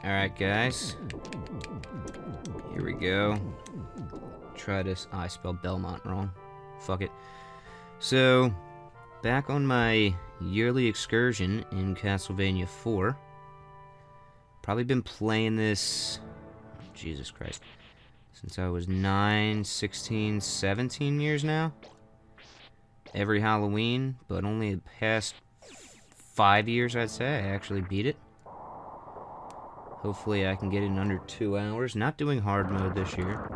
Alright, guys. Here we go. Try this. Oh, I spelled Belmont wrong. Fuck it. So, back on my yearly excursion in Castlevania IV. Probably been playing this, Jesus Christ, since I was 9, 16, 17 years now. Every Halloween, but only the past 5 years, I'd say, I actually beat it. Hopefully I can get it in under 2 hours. Not doing hard mode this year.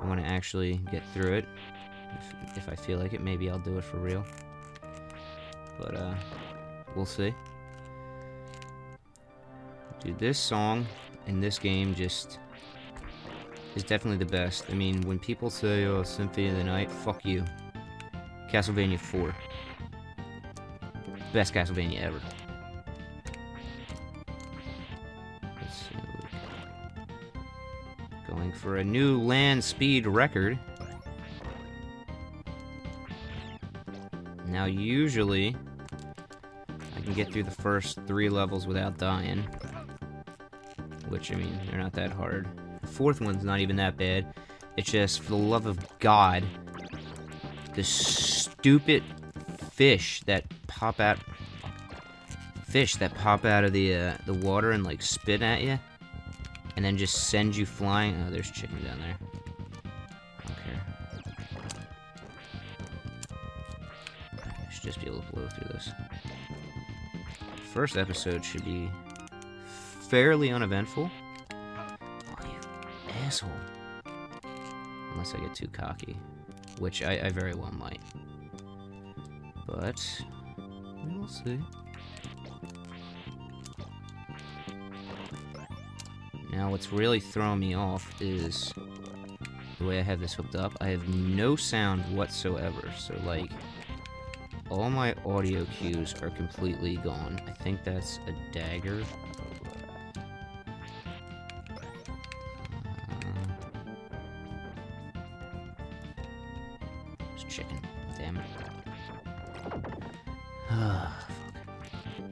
I want to actually get through it. If I feel like it, maybe I'll do it for real. But, we'll see. Dude, this song in this game just is definitely the best. I mean, when people say, oh, Symphony of the Night, fuck you. Castlevania IV. Best Castlevania ever. Let's see what we got. Going for a new land speed record. Now, usually, I can get through the first 3 levels without dying. Which, I mean, they're not that hard. The 4th one's not even that bad. It's just, for the love of God, the stupid fish that pop out... Fish that pop out of the water and, like, spit at you. And then just send you flying. Oh, there's chicken down there. I don't care. I should just be able to blow through this. First episode should be fairly uneventful. Oh, you asshole. Unless I get too cocky. Which I very well might. But we'll see. Now what's really throwing me off is the way I have this hooked up. I have no sound whatsoever. So like all my audio cues are completely gone. I think that's a dagger. It's chicken. Damn it. Ah, fuck.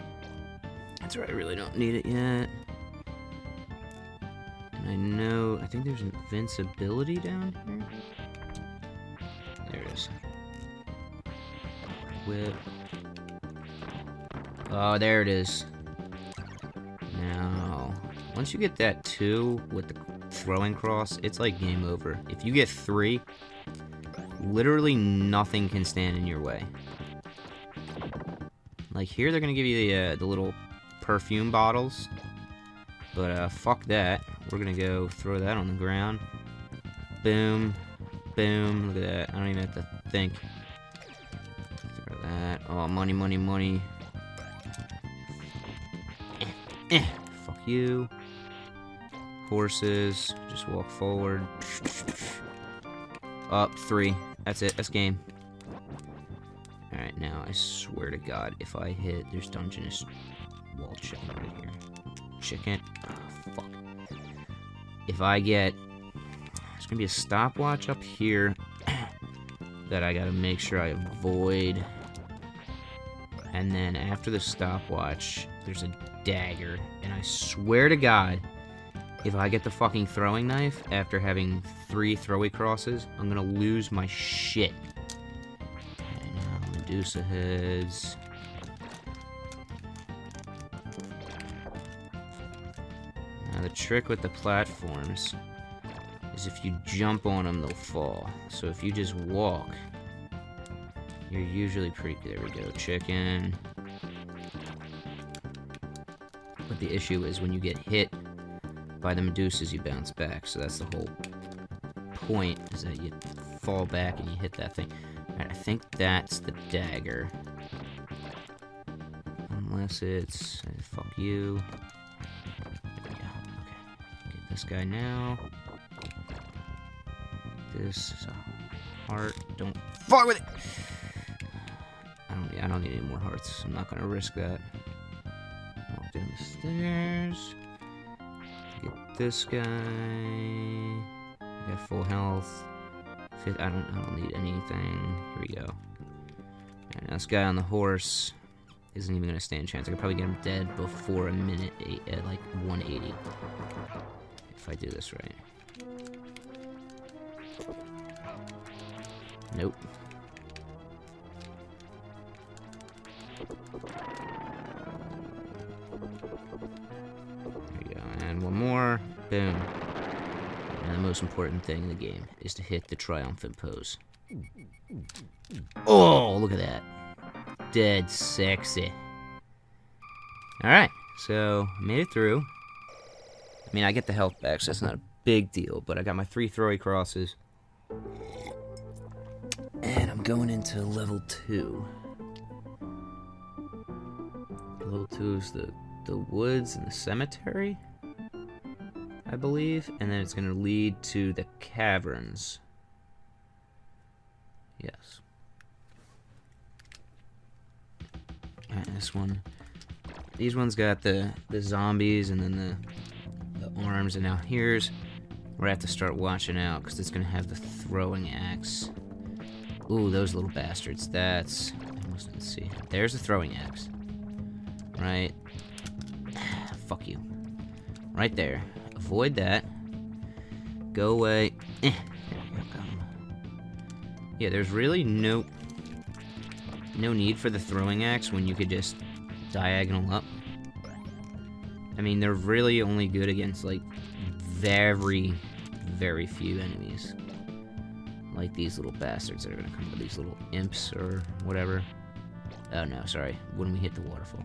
That's right, I really don't need it yet. And I know, I think there's invincibility down here. There it is. Whip. Oh, there it is. Now, once you get that 2 with the throwing cross, it's like game over. If you get 3, literally nothing can stand in your way. Like here, they're gonna give you the little perfume bottles, but fuck that. We're gonna go throw that on the ground. Boom, boom. Look at that. I don't even have to think. Throw that. Oh, money, money, money. Fuck you. Horses. Just walk forward. Up 3. That's it. That's game. Alright, now I swear to God, if I hit, there's Dungeness wall chicken right here. Chicken. Oh, fuck. If I get... There's gonna be a stopwatch up here that I gotta make sure I avoid. And then after the stopwatch, there's a dagger. And I swear to God, if I get the fucking throwing knife after having 3 throwy crosses, I'm gonna lose my shit. Okay, now Medusa heads. Now the trick with the platforms is if you jump on them, they'll fall. So if you just walk, you're usually pretty... There we go, chicken. But the issue is when you get hit by the Medusas, you bounce back. So that's the whole point, is that you fall back and you hit that thing. Alright, I think that's the dagger. Unless it's... fuck you. There we go. Okay. Get this guy now. This is a heart. Don't fuck with it! I don't need any more hearts. I'm not gonna risk that. Walk down the stairs. Get this guy. I got full health. I don't need anything. Here we go. Alright, now this guy on the horse. isn't even gonna stand a chance. I could probably get him dead before a minute 8 at like 180. If I do this right. Nope. There we go. And one more. Boom. And the most important thing in the game is to hit the triumphant pose. Oh, look at that. Dead sexy. Alright, so made it through. I mean, I get the health back, so that's not a big deal, but I got my 3 throwy crosses. And I'm going into level 2. Level 2 is the woods and the cemetery, I believe, and then it's going to lead to the caverns. Yes. Alright, this one. These ones got the zombies and then the arms, and now here's where I have to start watching out, because it's going to have the throwing axe. Ooh, those little bastards. That's... I almost didn't see. There's the throwing axe. Right. Fuck you. Right there. Avoid that. Go away. There we go. Yeah, there's really no need for the throwing axe when you could just diagonal up. I mean, they're really only good against, like, very, very few enemies. Like these little bastards that are gonna come with these little imps or whatever. Oh no, sorry. When we hit the waterfall.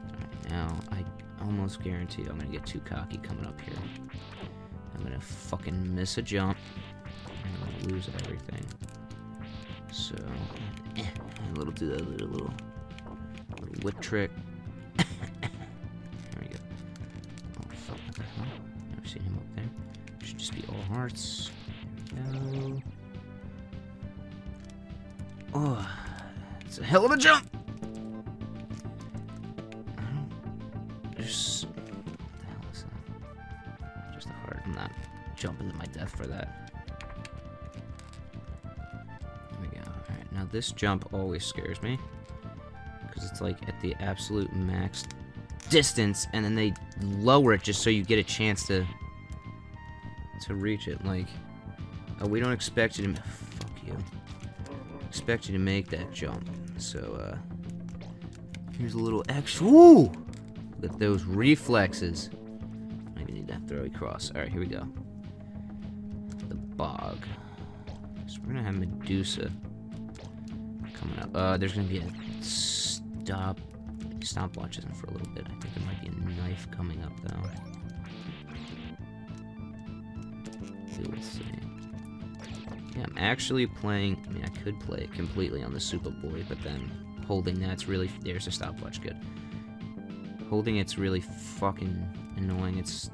Alright, now I almost guarantee I'm gonna get too cocky coming up here. I'm gonna fucking miss a jump. And I'm gonna lose everything. So, a little do that little whip trick. There we go. Oh fuck, what the hell? Never seen him up there. Should just be all hearts. No. Oh, it's a hell of a jump. There's what the hell is that? Just a heart. I'm not jumping to my death for that. There we go. All right, now this jump always scares me because it's like at the absolute max distance, and then they lower it just so you get a chance to reach it. Like, oh, we don't expect you to. Fuck you. Expect you to make that jump. So, here's a little extra. Woo! Look at those reflexes. Maybe need that throwy cross. All right, here we go. The bog. So we're gonna have Medusa coming up. There's gonna be a stopwatch isn't for a little bit. I think there might be a knife coming up though. We'll see. Yeah, I'm actually playing. I mean, I could play it completely on the Super Boy, but then holding that's really. There's a stopwatch. Good. Holding it's really fucking annoying. It's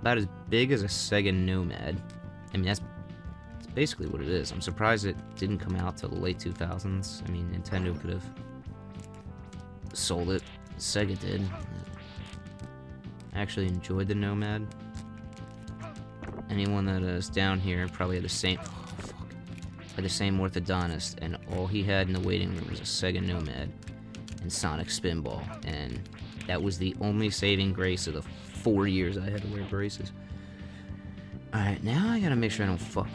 about as big as a Sega Nomad. I mean, that's basically what it is. I'm surprised it didn't come out till the late 2000s. I mean, Nintendo could have sold it. Sega did. I actually enjoyed the Nomad. Anyone that is down here probably had the same. Oh, fuck. Had the same orthodontist, and all he had in the waiting room was a Sega Nomad and Sonic Spinball, and that was the only saving grace of the 4 years I had to wear braces. Alright, now I gotta make sure I don't fuck up.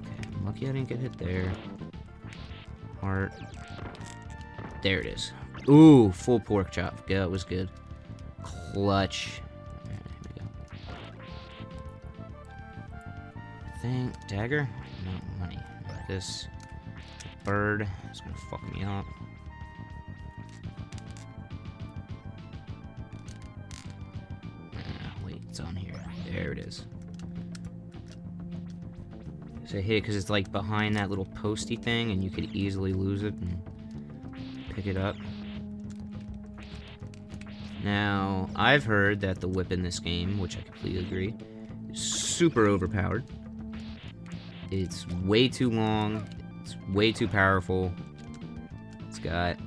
Okay, I'm lucky I didn't get hit there. Heart. There it is. Ooh, full pork chop. Yeah, that was good. Clutch. Alright, here we go. Thing. Dagger? No, money. This bird is gonna fuck me up. Wait, it's on here. There it is. So I hit it because it's like behind that little posty thing, and you could easily lose it and pick it up. Now, I've heard that the whip in this game, which I completely agree, is super overpowered. It's way too long. It's way too powerful. It's got...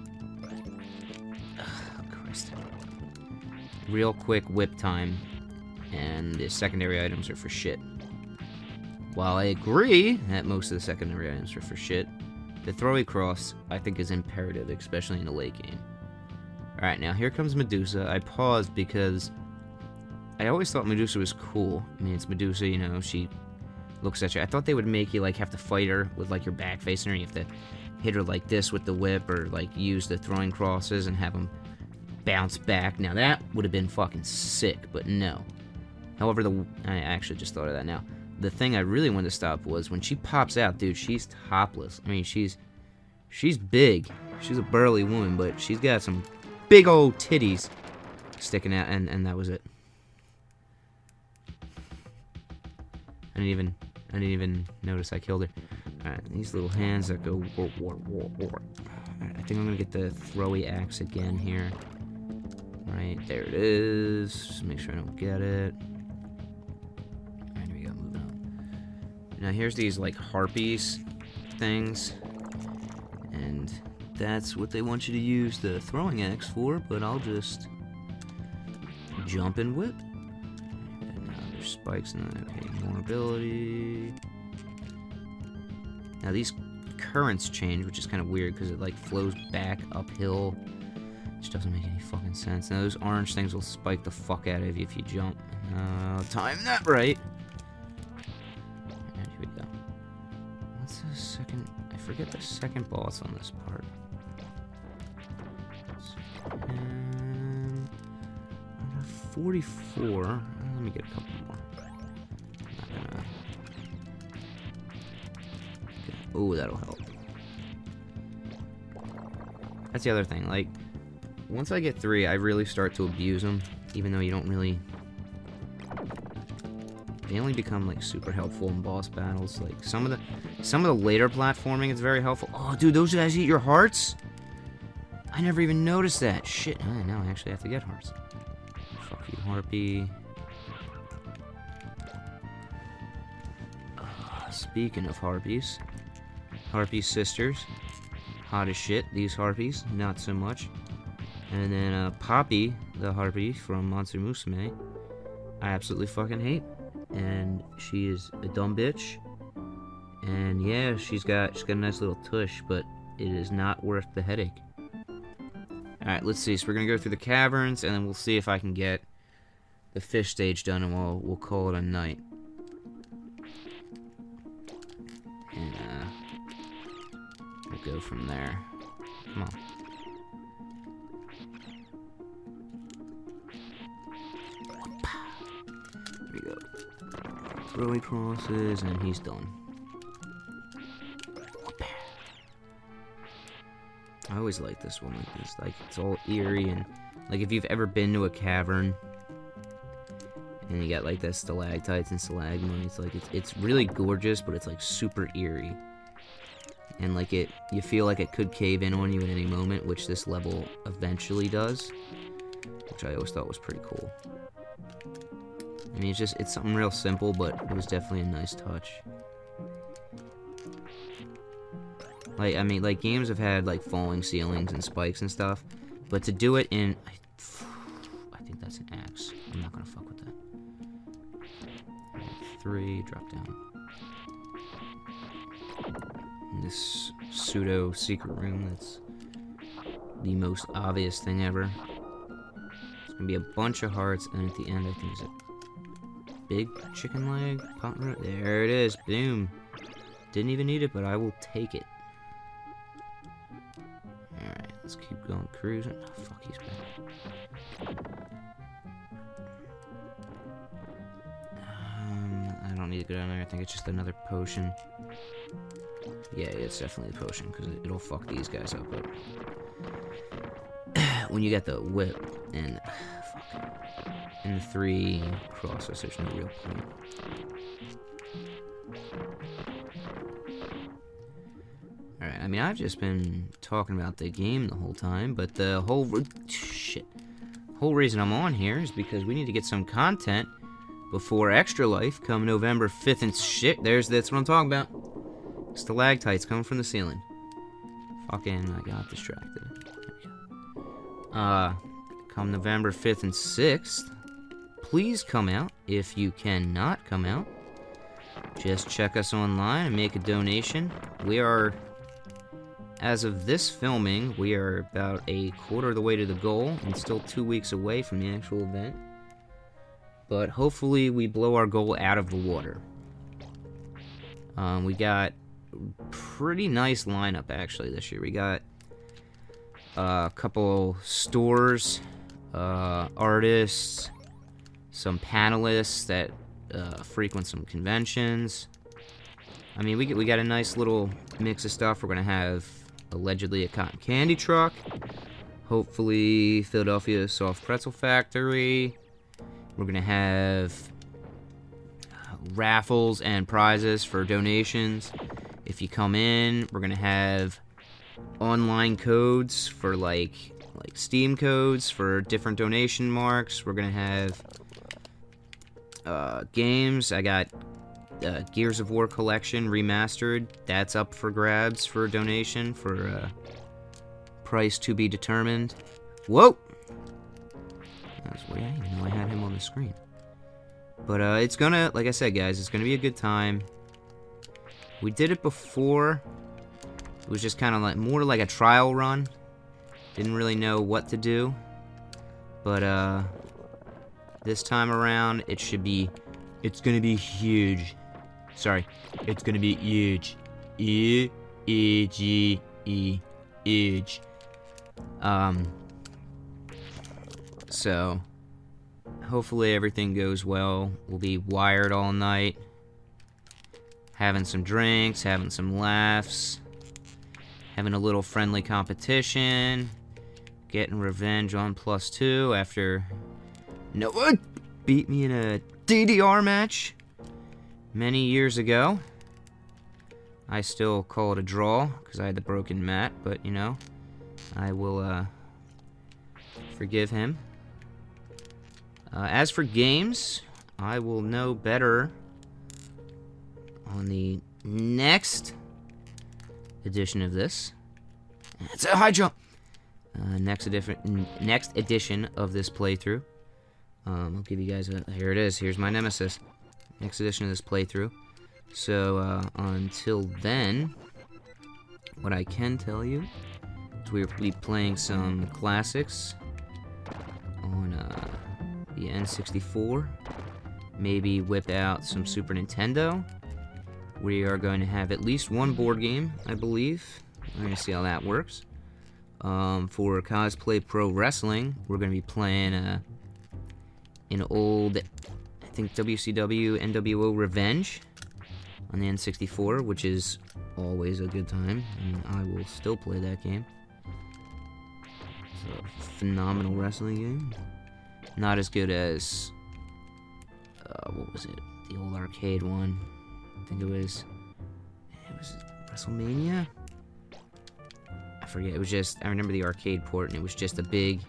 Oh, Christ. Real quick whip time. And the secondary items are for shit. While I agree that most of the secondary items are for shit, The throw across, I think, is imperative, especially in the late game. Alright, now here comes Medusa. I paused because I always thought Medusa was cool. I mean, it's Medusa, you know, she looks at you. I thought they would make you, like, have to fight her with, like, your back facing her. You have to hit her like this with the whip, or, like, use the throwing crosses and have them bounce back. Now, that would have been fucking sick, but no. However, I actually just thought of that now. The thing I really wanted to stop was when she pops out, dude, she's topless. I mean, she's big. She's a burly woman, but she's got some big old titties sticking out, and that was it. I didn't even notice I killed her. Alright, these little hands that go war. Alright, I think I'm gonna get the throwy axe again here. Right, there it is. Just make sure I don't get it. Alright, here we go, moving on. Now here's these, like, harpies things. And that's what they want you to use the throwing axe for, but I'll just jump and whip. And now there's spikes in that. Okay, more ability. Now these currents change, which is kind of weird because it, like, flows back uphill, which doesn't make any fucking sense. Now those orange things will spike the fuck out of you if you jump. Time that right. Alright, here we go. What's the second? I forget the second boss on this part. 44. Let me get a couple more. Not gonna... Oh, that'll help. That's the other thing. Like, once I get 3, I really start to abuse them, even though you don't really. They only become, like, super helpful in boss battles. Like some of the later platforming is very helpful. Oh, dude, those guys eat your hearts. I never even noticed that. Shit. Now I actually have to get hearts. Fuck you, Harpy. Speaking of harpies, Harpy sisters, hot as shit. These harpies, not so much. And then Poppy, the harpy from Monster Musume, I absolutely fucking hate. And she is a dumb bitch. And yeah, she's got a nice little tush, but it is not worth the headache. Alright, let's see. So we're gonna go through the caverns, and then we'll see if I can get the fish stage done, and we'll call it a night. And we'll go from there. Come on. There we go. Throwing crosses, and he's done. I always like this one like this. Like, it's all eerie, and like if you've ever been to a cavern and you got like the stalactites and stalagmites, like it's really gorgeous, but it's like super eerie. And like you feel like it could cave in on you at any moment, which this level eventually does, which I always thought was pretty cool. I mean, it's something real simple, but it was definitely a nice touch. Like, I mean, like, games have had, like, falling ceilings and spikes and stuff, but to do it in... I think that's an axe. I'm not gonna fuck with that. 3, drop down. In this pseudo-secret room that's the most obvious thing ever. It's gonna be a bunch of hearts, and at the end, I think, is a big chicken leg? Pot root? There it is. Boom. Didn't even need it, but I will take it. Alright, let's keep going cruising. Oh, fuck, he's back. I don't need to go down there. I think it's just another potion. Yeah, it's definitely a potion, because it'll fuck these guys up. But when you get the whip and... fuck. And the 3 crosses, there's no real point. Alright, I mean, I've just been talking about the game the whole time, but the whole reason I'm on here is because we need to get some content before Extra Life come November 5th and shit. That's what I'm talking about. Stalactites coming from the ceiling. Fucking, I got distracted. There we go. Come November 5th and 6th, please come out. If you cannot come out, just check us online and make a donation. We are as of this filming, we are about a quarter of the way to the goal and still 2 weeks away from the actual event. But hopefully we blow our goal out of the water. We got pretty nice lineup actually this year. We got a couple stores, artists, some panelists that frequent some conventions. I mean, we got a nice little mix of stuff. We're gonna have allegedly a cotton candy truck, hopefully Philadelphia Soft Pretzel Factory. We're gonna have raffles and prizes for donations. If you come in, we're gonna have online codes for like Steam codes for different donation marks. We're gonna have games. I got Gears of War Collection Remastered. That's up for grabs for donation for price to be determined. Whoa! That was weird. I didn't even know I had him on the screen. But it's gonna, like I said, guys, it's gonna be a good time. We did it before. It was just kind of like more like a trial run. Didn't really know what to do. But this time around, it's gonna be huge. Sorry, it's gonna be huge. Huge. So hopefully everything goes well. We'll be wired all night, having some drinks, having some laughs, having a little friendly competition, getting revenge on +2 after Noah beat me in a DDR match many years ago. I still call it a draw because I had the broken mat, but you know, I will forgive him. As for games, I will know better on the next edition of this. It's a high jump. Next edition of this playthrough. I'll give you guys a. Here it is. Here's my nemesis. Next edition of this playthrough. So until then, what I can tell you is we'll be playing some classics on the N64. Maybe whip out some Super Nintendo. We are going to have at least one board game, I believe. We're going to see how that works. For Cosplay Pro Wrestling, we're going to be playing an old, I think, WCW NWO Revenge on the N64, which is always a good time, and I will still play that game. It's a phenomenal wrestling game. Not as good as, what was it? The old arcade one. I think it was WrestleMania? I forget, it was just, I remember the arcade port, and it was just a big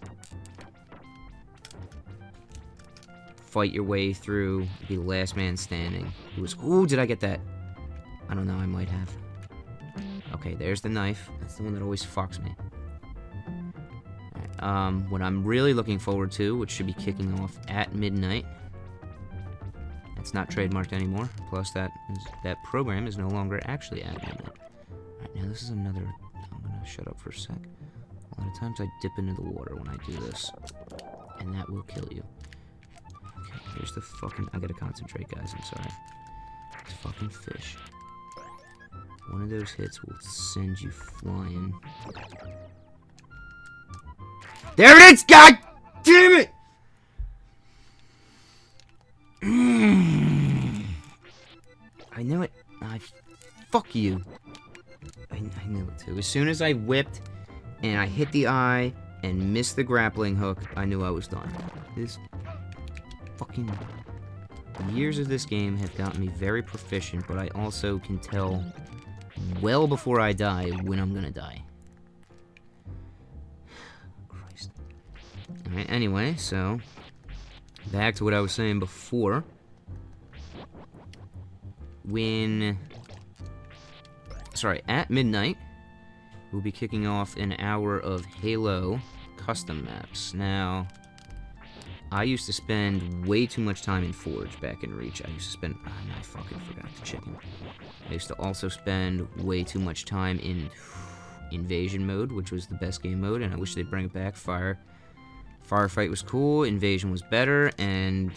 fight your way through, be the last man standing. It was, ooh, did I get that? I don't know, I might have. Okay, there's the knife. That's the one that always fucks me. Alright, what I'm really looking forward to, which should be kicking off at midnight. It's not trademarked anymore. Plus, that program is no longer actually at midnight. Alright, now this is another. I'm gonna shut up for a sec. A lot of times I dip into the water when I do this, and that will kill you. Okay, here's the fucking. I gotta concentrate, guys. I'm sorry. It's fucking fish. One of those hits will send you flying. There it is! God damn it! I knew it. Fuck you. I knew it too. As soon as I whipped and I hit the eye and missed the grappling hook, I knew I was done. This fucking years of this game have gotten me very proficient, but I also can tell well before I die when I'm gonna die. Christ. Alright, anyway, so back to what I was saying before. At midnight, we'll be kicking off an hour of Halo custom maps. Now, I used to spend way too much time in Forge back in Reach. I used to spend, I fucking forgot the chicken. I used to also spend way too much time Invasion mode, which was the best game mode, and I wish they'd bring it back. Firefight was cool, Invasion was better, and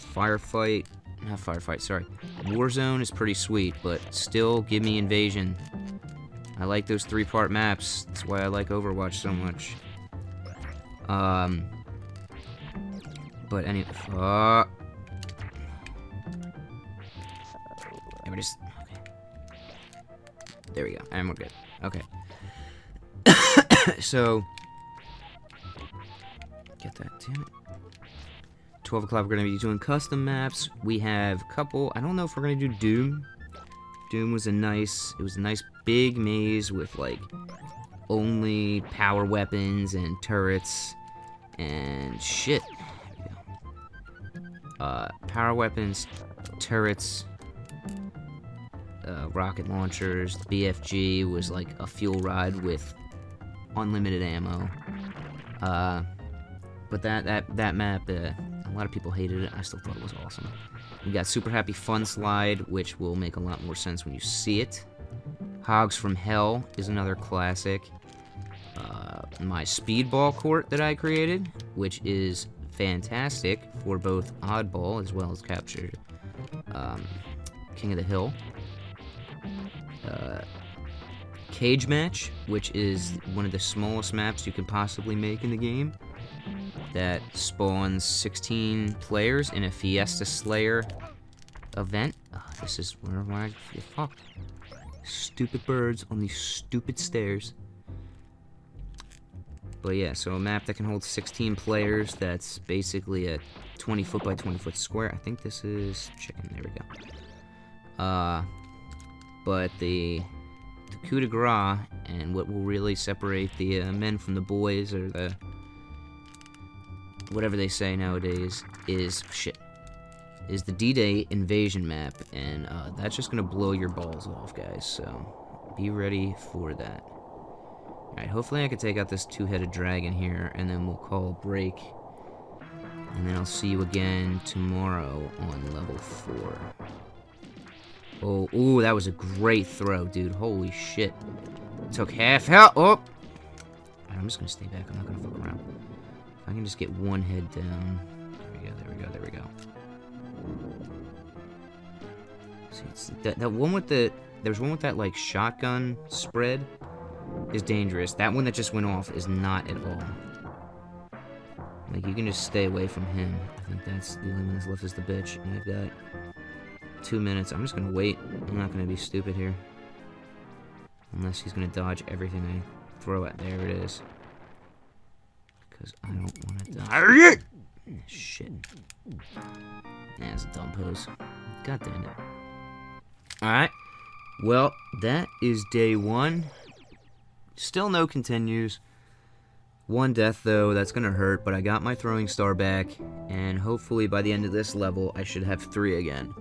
Warzone is pretty sweet, but still give me Invasion. I like those 3-part maps. That's why I like Overwatch so much. But anyway, there we go, and we're good. Okay. So, get that, damn it. 12 o'clock, we're going to be doing custom maps. We have a couple, I don't know if we're going to do Doom. Doom was a nice big maze with, like, only power weapons and turrets and shit. There we go. Power weapons, turrets, rocket launchers. The BFG was like a fuel ride with unlimited ammo. But that map, a lot of people hated it. I still thought it was awesome. We got Super Happy Fun Slide, which will make a lot more sense when you see it. Hogs from Hell is another classic. My Speedball Court that I created, which is fantastic for both Oddball as well as Capture King of the Hill. Cage Match, which is one of the smallest maps you could possibly make in the game. That spawns 16 players in a Fiesta Slayer event. This is where I fuck. Stupid birds on these stupid stairs. But yeah, so a map that can hold 16 players. That's basically a 20-foot by 20-foot square. I think this is chicken. There we go. But the coup de grace and what will really separate the men from the boys, or the whatever they say nowadays, is the D-Day invasion map, and that's just gonna blow your balls off, guys. So be ready for that. All right, hopefully I can take out this 2-headed dragon here, and then we'll call a break. And then I'll see you again tomorrow on level 4. Oh, ooh, that was a great throw, dude. Holy shit. Took half health. Oh! I'm just gonna stay back. I'm not gonna fuck around. If I can just get one head down. There we go. See, it's that one with the... There's one with that, like, shotgun spread is dangerous. That one that just went off is not at all. Like, you can just stay away from him. I think that's the only one that's left is the bitch. And I've got 2 minutes. I'm just gonna wait. I'm not gonna be stupid here. Unless he's gonna dodge everything I throw at. There it is. Because I don't want to die. Shit. Nah, it's a dumb pose. God damn it. Alright. Well, that is day 1. Still no continues. 1 death, though. That's gonna hurt, but I got my throwing star back. And hopefully by the end of this level, I should have 3 again.